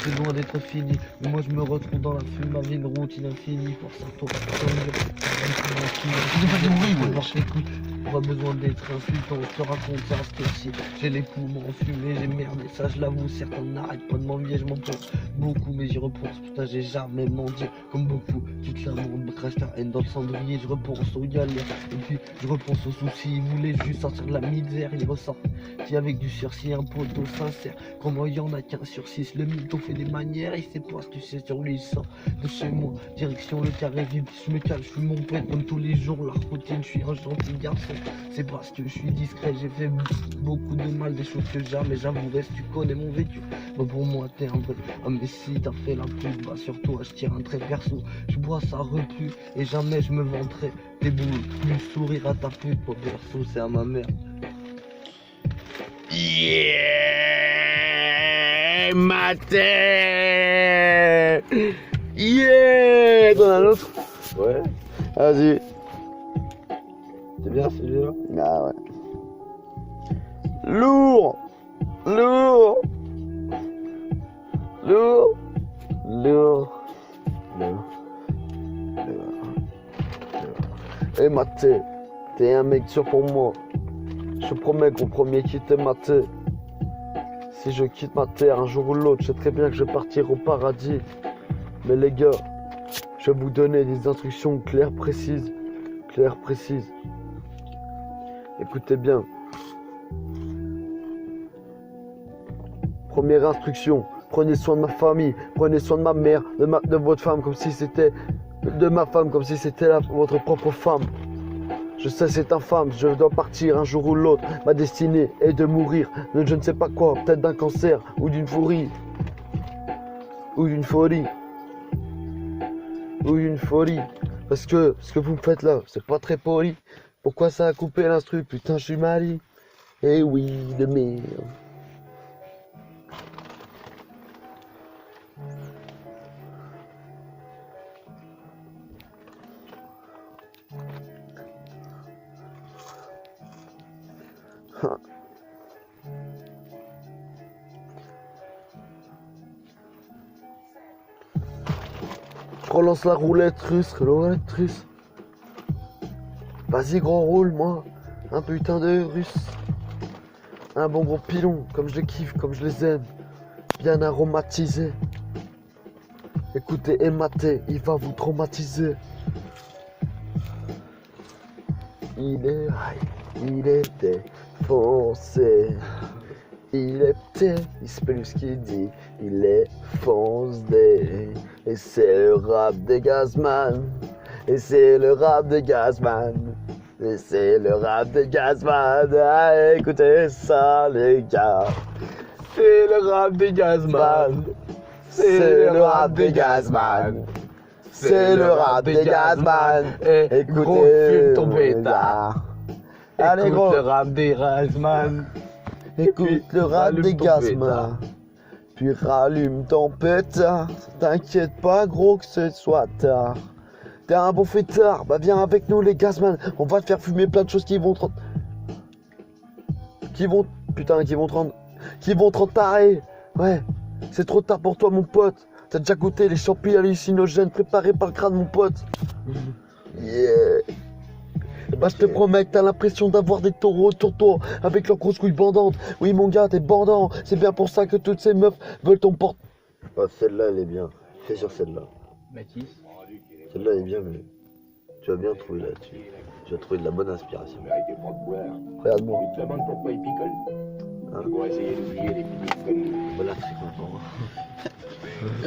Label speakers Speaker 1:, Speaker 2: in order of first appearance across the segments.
Speaker 1: c'est loin d'être fini. Mais moi je me retrouve dans la fume, ma vie une routine infinie. Pour ça, toi, pas besoin d'être insultant, je te raconte ça, ce que si j'ai les poumons fumés, j'ai merdé, ça je l'avoue, certains n'arrêtent pas de m'envier, je m'en pense beaucoup, mais j'y repense, putain j'ai jamais menti, comme beaucoup, toute la monde crache ta haine dans le cendrier, je repense aux galères, et puis je repense aux soucis, ils voulaient juste sortir de la misère, ils ressortent, si avec du sursis, un poteau sincère, quand moi y'en a qu'un sur 6, le mytho fait des manières, il sait pas ce que tu sais sur lui, il sort de chez moi, direction le carré vide, je me cale, je suis mon père comme tous les jours, la routine, je suis un gentil garçon. C'est parce que je suis discret, j'ai fait beaucoup de mal, des choses que jamais j'avouerai si tu connais mon vécu. Bah pour moi t'es un vrai, ah mais si t'as fait la pub, bah sur toi je tire un trait perso. Je bois ça repue et jamais je me vanterai. T'es beau, plus sourire à ta pub, pas perso c'est à ma mère.
Speaker 2: Yeah, matin. Yeah. T'en as un autre?
Speaker 1: Ouais,
Speaker 2: Vas-y.
Speaker 1: c'est bien celui-là.
Speaker 2: Ah ouais. Lourd. Lourd. Lourd. Lourd. Eh Maté, t'es un mec sûr pour moi. Je promets qu'au premier quitter Maté, si je quitte ma terre un jour ou l'autre, je sais très bien que je vais partir au paradis. Mais les gars, je vais vous donner des instructions claires, précises. Claires, précises. Écoutez bien. Première instruction, prenez soin de ma famille, prenez soin de ma mère, de votre femme comme si c'était... De ma femme comme si c'était votre propre femme. Je sais c'est infâme, je dois partir un jour ou l'autre. Ma destinée est de mourir de je ne sais pas quoi, peut-être d'un cancer ou d'une folie. Ou d'une folie. Ou d'une folie. Parce que ce que vous me faites là, c'est pas très poli. Pourquoi ça a coupé l'instru? Putain, je suis mal. Eh oui, de merde. Je relance la roulette russe. Vas-y gros roule moi. Un putain de russe. Un bon gros pilon, comme je les kiffe, comme je les aime. Bien aromatisé. Écoutez, Maté, il va vous traumatiser. Il était foncé. Il était, il se plus ce qu'il dit, il est foncé. Et c'est le rap des Gazman. Et c'est le rap des Gazman. Et c'est le rap des Gazman. Ah, écoutez ça les gars.
Speaker 1: C'est le rap des Gazman.
Speaker 2: C'est le rap des Gazman. C'est le rap des Gazman.
Speaker 1: Gros, fume ton pétard.
Speaker 2: Allez gros.
Speaker 1: Le rap des Gazman.
Speaker 2: Écoute le rap des Gazman. Puis rallume ton pétard. T'inquiète pas gros que ce soit tard. T'es un bon fêtard, bah viens avec nous les Gazman. On va te faire fumer plein de choses qui vont te rendre taré. Ouais, c'est trop tard pour toi mon pote. T'as déjà goûté les champignons hallucinogènes préparés par le crâne mon pote. Yeah. Bah je te promets que t'as l'impression d'avoir des taureaux autour de toi avec leurs grosses couilles bandantes. Oui mon gars t'es bandant. C'est bien pour ça que toutes ces meufs veulent ton porte.
Speaker 1: Bah celle-là elle est bien. Fais sur celle-là.
Speaker 3: Mathis.
Speaker 1: Celle-là elle est bien mais tu vas bien trouver là-dessus. Tu vas trouver de la bonne inspiration.
Speaker 2: Regarde-moi.
Speaker 3: Tu te demandes pourquoi il picole.
Speaker 1: Hein?
Speaker 3: Pour essayer d'oublier les petites conneries.
Speaker 1: Voilà, c'est content.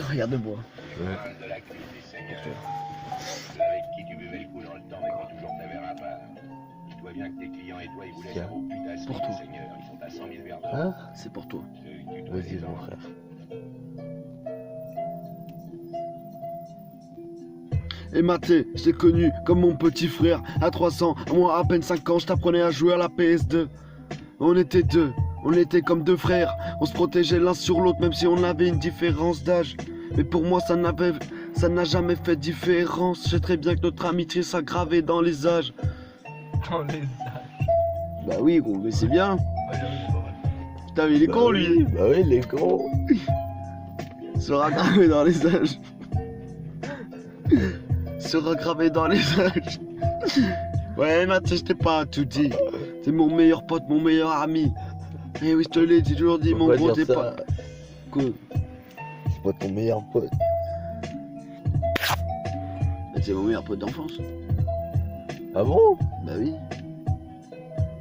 Speaker 2: Regarde-moi.
Speaker 3: De la cuite des seigneurs. Avec qui tu buvais le coup dans le temps mais quand toujours t'avais un bar. Dis-toi bien que tes clients et toi ils voulaient
Speaker 1: Tiens.
Speaker 3: ça au putasses.
Speaker 2: Pour toi.
Speaker 3: Les seigneurs, ils sont à 100 000 verres d'or.
Speaker 1: Hein?
Speaker 2: C'est pour toi.
Speaker 3: Ceux que tu dois
Speaker 1: Vas-y
Speaker 3: les
Speaker 1: mon
Speaker 3: enfants.
Speaker 1: frère.
Speaker 2: Et Maté, je t'ai connu comme mon petit frère. À 300, moi à peine 5 ans, je t'apprenais à jouer à la PS2. On était deux, on était comme deux frères. On se protégeait l'un sur l'autre même si on avait une différence d'âge. Mais pour moi ça n'a jamais fait de différence. Je sais très bien que notre amitié s'aggravait dans les âges.
Speaker 1: Dans les âges.
Speaker 2: Bah oui gros, mais c'est bien. Putain mais il est con lui.
Speaker 1: Bah oui, il est con.
Speaker 2: sera gravé dans les âges. Sera gravé dans les âges. Ouais, Mathieu, je t'ai pas tout dit. T'es mon meilleur pote, mon meilleur ami. Eh oui, je te l'ai toujours dit, mon gros, t'es pas. Quoi?
Speaker 1: C'est pas ton meilleur pote.
Speaker 2: Mais t'es mon meilleur pote d'enfance.
Speaker 1: Ah bon?
Speaker 2: Bah oui.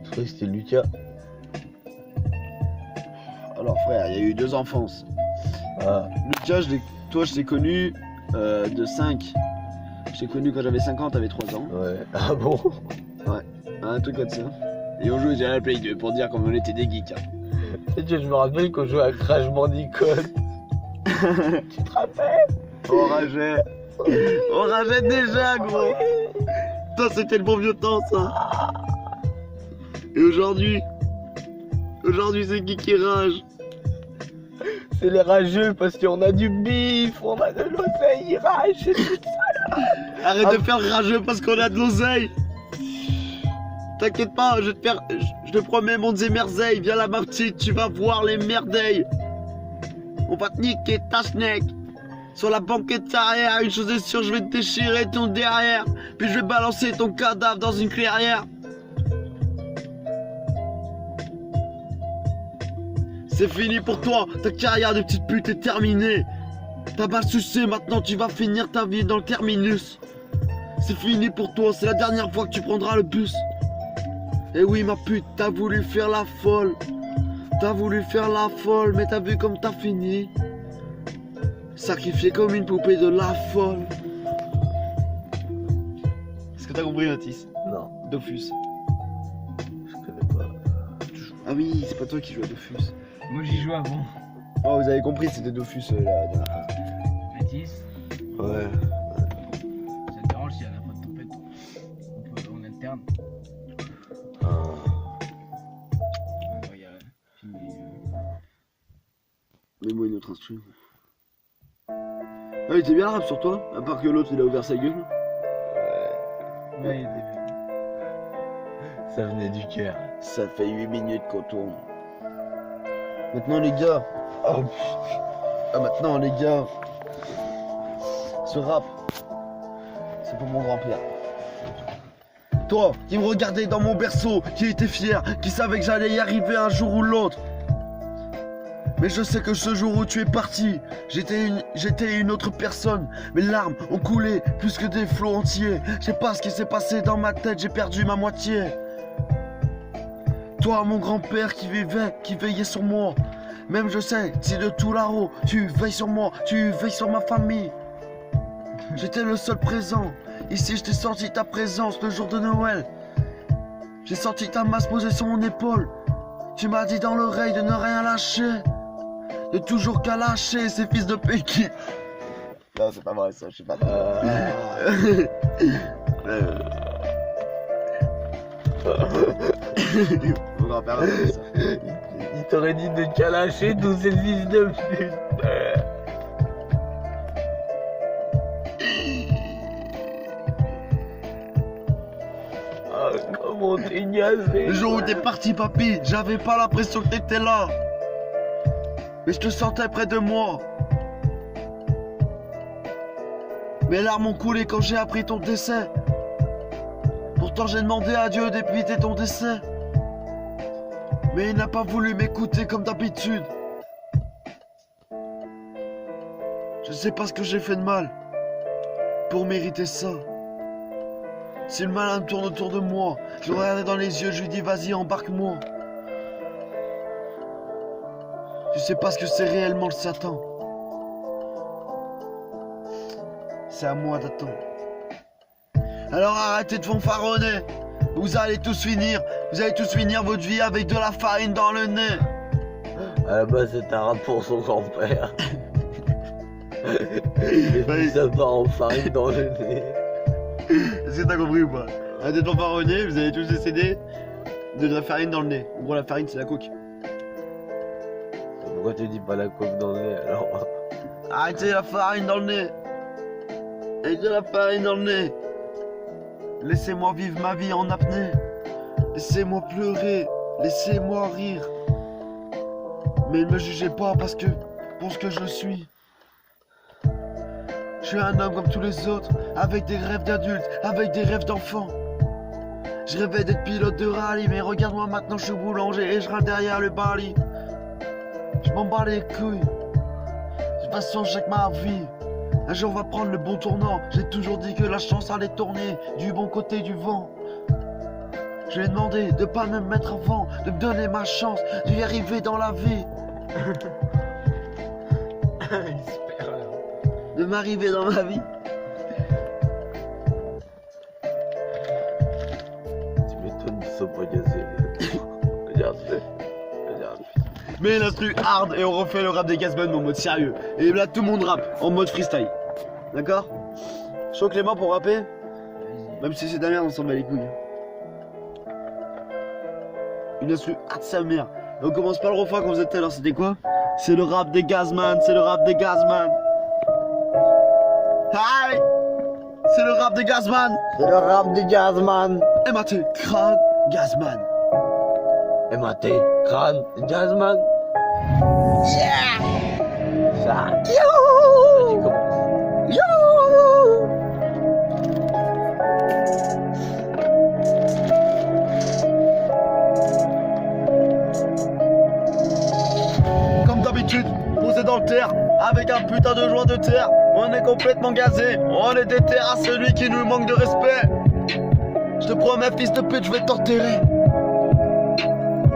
Speaker 1: Je croyais que c'était Lucas.
Speaker 2: Alors frère, il y a eu 2 enfances.
Speaker 1: Ah.
Speaker 2: Lucas, toi je t'ai connu de 5. Je t'ai connu quand j'avais 5 ans, t'avais 3 ans.
Speaker 1: Ouais. Ah bon?
Speaker 2: Un truc comme ça. Et on jouait déjà à la Play 2 pour dire qu'on était des geeks.
Speaker 1: Tu sais, je me rappelle qu'on jouait à Crash Bandicoot. Tu te rappelles?
Speaker 2: On rageait. On rageait déjà, gros. Ça, c'était le bon vieux temps, ça. Et aujourd'hui c'est qui rage?
Speaker 1: C'est les rageux parce qu'on a du bif, on a de l'oseille, ils ragent, c'est tout ça.
Speaker 2: Arrête de faire rageux parce qu'on a de l'oseille. T'inquiète pas, je te promets, mon et merveilles, viens là ma petite, tu vas voir les merveilles. On va te niquer ta schneck. Sur la banquette arrière, une chose est sûre, je vais te déchirer ton derrière. Puis je vais balancer ton cadavre dans une clairière. C'est fini pour toi, ta carrière de petite pute est terminée. T'as mal sucé, maintenant tu vas finir ta vie dans le terminus. C'est fini pour toi, c'est la dernière fois que tu prendras le bus. Eh oui ma pute, t'as voulu faire la folle. T'as voulu faire la folle, mais t'as vu comme t'as fini. Sacrifié comme une poupée de la folle. Est-ce que t'as compris Mathis?
Speaker 1: Non,
Speaker 2: Dofus.
Speaker 1: je connais pas.
Speaker 2: Ah oui, c'est pas toi qui joues à Dofus.
Speaker 4: Moi j'y joue avant.
Speaker 2: Oh, vous avez compris, c'était Dofus la dernière fois.
Speaker 4: Mathis,
Speaker 1: Ouais.
Speaker 4: ça te dérange s'il y a la fois de tempête? On peut en interne.
Speaker 1: Ah.
Speaker 4: On va y filmer.
Speaker 2: Mets-moi une autre instru. Ah, il était bien le rap sur toi, à part que l'autre il a ouvert sa gueule.
Speaker 4: Ouais, il était bien.
Speaker 1: Ça venait du cœur.
Speaker 2: Ça fait 8 minutes qu'on tourne. Maintenant les gars. Oh, maintenant les gars. Ce rap, c'est pour mon grand-père. Toi, qui me regardais dans mon berceau, qui était fier, qui savait que j'allais y arriver un jour ou l'autre. Mais je sais que ce jour où tu es parti, j'étais une autre personne. Mes larmes ont coulé plus que des flots entiers. Je sais pas ce qui s'est passé dans ma tête, j'ai perdu ma moitié. Toi, mon grand-père qui veillait sur moi. Même je sais, si de tout là-haut, tu veilles sur moi, tu veilles sur ma famille. J'étais le seul présent. Ici, je t'ai senti ta présence le jour de Noël. J'ai senti ta masse posée sur mon épaule. Tu m'as dit dans l'oreille de ne rien lâcher. De toujours qu'à lâcher ces fils de pékin. Non, c'est pas vrai ça, je sais pas. Mon grand-père a dit ça.
Speaker 1: Il t'aurait dit de calacher tous ces fils de pute. Ah, comment t'es gazé.
Speaker 2: Le jour où t'es parti, papy, j'avais pas l'impression que t'étais là. Mais je te sentais près de moi. Mes larmes ont coulé quand j'ai appris ton décès. Pourtant j'ai demandé à Dieu d'éviter ton décès. Mais il n'a pas voulu m'écouter comme d'habitude. Je sais pas ce que j'ai fait de mal pour mériter ça. Si le malin tourne autour de moi, je le regardais dans les yeux, je lui dis vas-y embarque-moi. Je sais pas ce que c'est réellement le Satan. C'est à moi d'attendre. Alors arrêtez de fanfaronner. Vous allez tous finir votre vie avec de la farine dans le nez.
Speaker 1: À la base, c'est un rap pour son grand-père. Et puis ça part en farine dans le nez.
Speaker 2: Est-ce que t'as compris ou pas? Arrêtez de fanfaronner, vous allez tous décéder de la farine dans le nez. En gros la farine c'est la coke.
Speaker 1: Pourquoi tu dis pas la coke dans le nez alors?
Speaker 2: Arrêtez la farine dans le nez. Arrêtez la farine dans le nez. Laissez-moi vivre ma vie en apnée. Laissez-moi pleurer. Laissez-moi rire. Mais ne me jugez pas pour ce que je suis. Je suis un homme comme tous les autres, avec des rêves d'adultes, avec des rêves d'enfants. Je rêvais d'être pilote de rallye, mais regarde-moi maintenant, je suis boulanger et je râle derrière le barli. Je m'en bats les couilles. De toute façon, chaque ma vie. Un jour on va prendre le bon tournant. J'ai toujours dit que la chance allait tourner du bon côté du vent. Je lui ai demandé de pas me mettre avant, de me donner ma chance, d'y arriver dans la vie. De m'arriver dans ma vie.
Speaker 5: Tu m'étonnes, ils sont pas gazés. Regarde-le. Regarde.
Speaker 2: Mais l'instru hard et on refait le rap des Gazman en mode sérieux. Et là tout le monde rappe en mode freestyle. D'accord? Chaud Clément pour rapper? Même si c'est de la merde, on s'en bat les couilles. Une instru hard sa mère. Et on commence pas le refrain qu'on faisait tout à l'heure, c'était quoi? C'est le rap des Gazman, c'est le rap des Gazman. Hi! C'est le rap des Gazman.
Speaker 5: C'est le rap des Gazman.
Speaker 2: MAT, crâne, Gazman.
Speaker 5: MAT, crâne, Gazman.
Speaker 2: Yeah!
Speaker 5: Ça.
Speaker 2: Yo!
Speaker 5: Vas-y, commence.
Speaker 2: Yo! Comme d'habitude, posé dans le terre, avec un putain de joint de terre. On est complètement gazé, on est déter à celui qui nous manque de respect. Je te promets, fils de pute, je vais t'enterrer.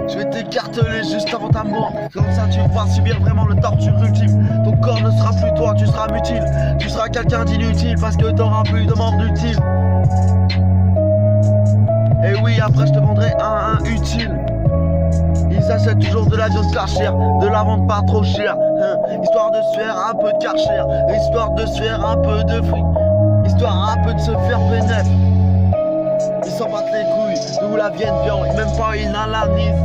Speaker 2: Je vais t'écarteler juste avant ta mort. Comme ça tu vas subir vraiment le torture ultime. Ton corps ne sera plus toi, tu seras mutile. Tu seras quelqu'un d'inutile parce que t'auras plus de membres utiles. Et oui, après je te vendrai un utile. Ils achètent toujours de la viande pas chère, de la vente pas trop chère, hein. Histoire de se faire un peu de karcher, histoire de se faire un peu de fric, histoire un peu de se faire bénéf. Ils s'en battent les couilles, d'où la vienne viande, même pas une analyse.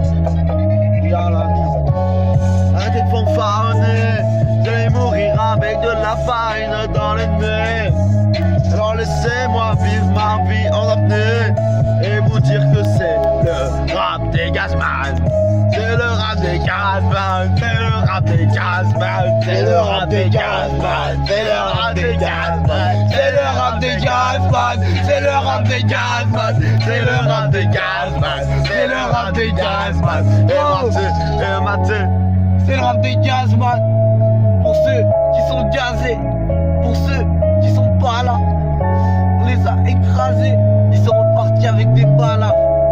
Speaker 2: Arrêtez de fanfaronner, vous allez mourir avec de la farine dans le nez. Alors laissez-moi vivre ma vie en apnée et vous dire que c'est le rap des Gazman. C'est le rap des Gazman, c'est le rap des Gazman, c'est le rap des Gazman, c'est le rap des Gazman, c'est le rap des Gazman, c'est le rap des Gazman, c'est le rap des Gazman, c'est le rap des Gazman. Et maté, c'est le rap des Gazman. Pour ceux qui sont gazés, pour ceux qui sont pas là, on les a écrasés, ils sont repartis avec des balles.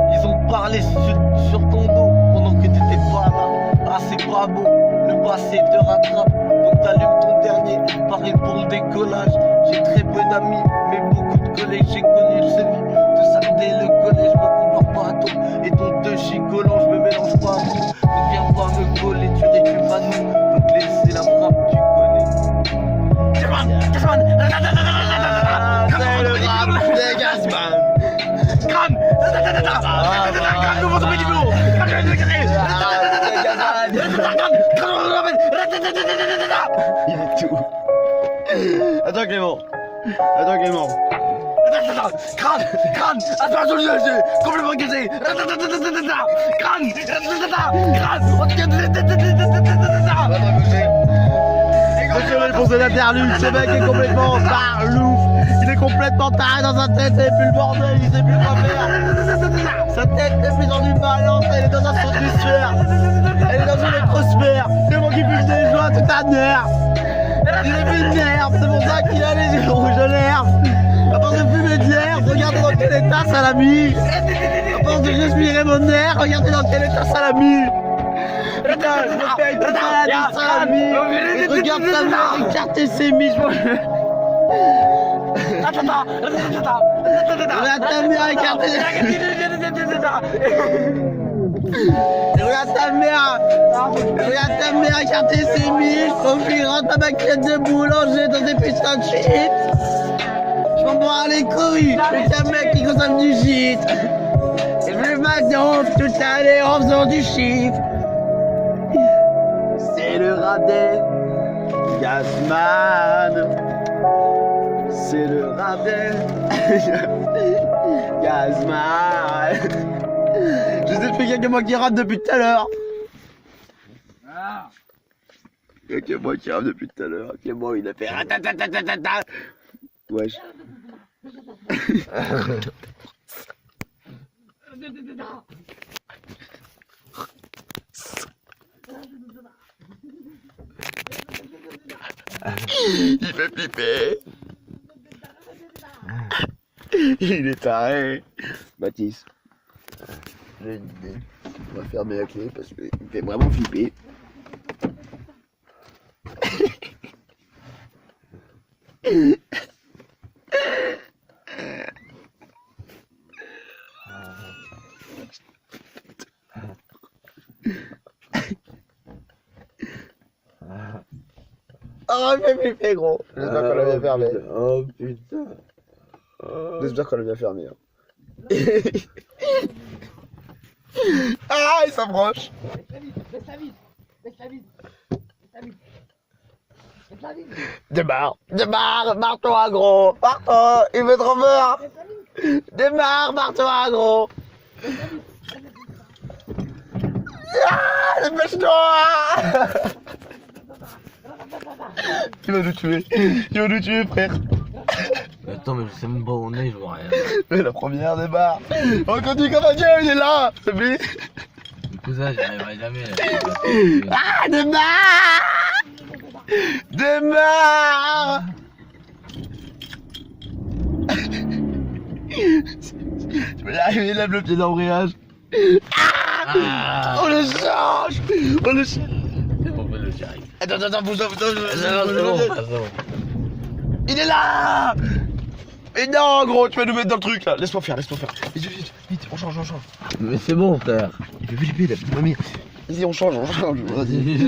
Speaker 2: Ils ont parlé sur ton dos pendant que t'étais pas là. Ah c'est pas beau, le passé te rattrape. Donc t'allumes ton dernier, pareil pour le décollage. J'ai très peu d'amis, mais beaucoup de collègues. J'ai connu le semi, tout ça dès le collège. Je me compare pas à toi et ton deux chicolant, je me mélange pas à vous. Donc viens pas me coller, tu récupères à nous. Donc laissez la frappe, tu connais. C'est le rap des Gazman. Crâne! Crâne, nouveau tombé du bureau! Il y a tout. Attends Clément. Attends Clément. Crâne! Crâne! Attends, je complètement gazé! Crâne! Désolé pour cet interlude, ce mec est complètement barlouf. Il est complètement taré dans sa tête, c'est plus le bordel, il sait plus quoi faire. Sa tête n'est plus dans une balance, elle est dans un sanctuaire. Elle est dans une électrosphère. C'est moi qui fume des joints tout à nerf. Il est vénère, c'est pour ça qu'il a les yeux rouges de l'herbe. À force de fumer de l'herbe, regardez dans quel état ça l'a mis. À force de respirer mon air, regardez dans quel état ça l'a mis. Putain, je me paye tout ça, des salami. Regarde sa mère écarter ses miches. Regarde ta mère écarter. Regarde ta mère écarter ses miches. Configurant ta baguette de boulanger dans des putains de shit. Je m'en bats les couilles. Je suis un mec qui consomme du shit. Et je vais m'adonner toute l'année en faisant du chiffre. C'est le rap des Gazman. C'est le rap des Gazman. Je sais plus qu'il y a que moi qui rappe depuis tout à l'heure. Ok, moi qui rame depuis tout à l'heure. Ok, moi il a fait ratatatatata. Wesh. Il fait flipper. Il est taré. Baptiste. J'ai une idée. On va fermer la clé parce qu'il me fait vraiment flipper. Oh, il fait flipper, gros. J'espère qu'on l'a bien fermé.
Speaker 5: Oh putain.
Speaker 2: J'espère qu'on l'a bien fermé. Hein. Ah, il s'approche. Démarre, barre-toi, gros. Barre-toi, il veut trop peur. Démarre, barre-toi, gros. Ah, dépêche-toi. Il va nous tuer. Il va nous tuer, frère.
Speaker 1: Mais attends, mais je sais même pas où on est, je vois rien.
Speaker 2: Mais la première démarre. On continue comme un dieu, il est là. C'est lui.
Speaker 1: Du coup, ça, j'y arriverai jamais.
Speaker 2: Ah, démarre. Démarre. Tu vas y arriver, lève le pied d'embrayage.
Speaker 1: Ah.
Speaker 2: On le change. On le change.
Speaker 1: C'est bon, le j'arrive.
Speaker 2: Attends, bouge.
Speaker 1: C'est bon.
Speaker 2: Il est là. Mais non, gros, tu vas nous mettre dans le truc là. Laisse-moi faire. Vite, on change.
Speaker 1: Mais c'est bon, frère.
Speaker 2: Il fait flipper, la petite mamie. Vas-y, on change. Vas-y.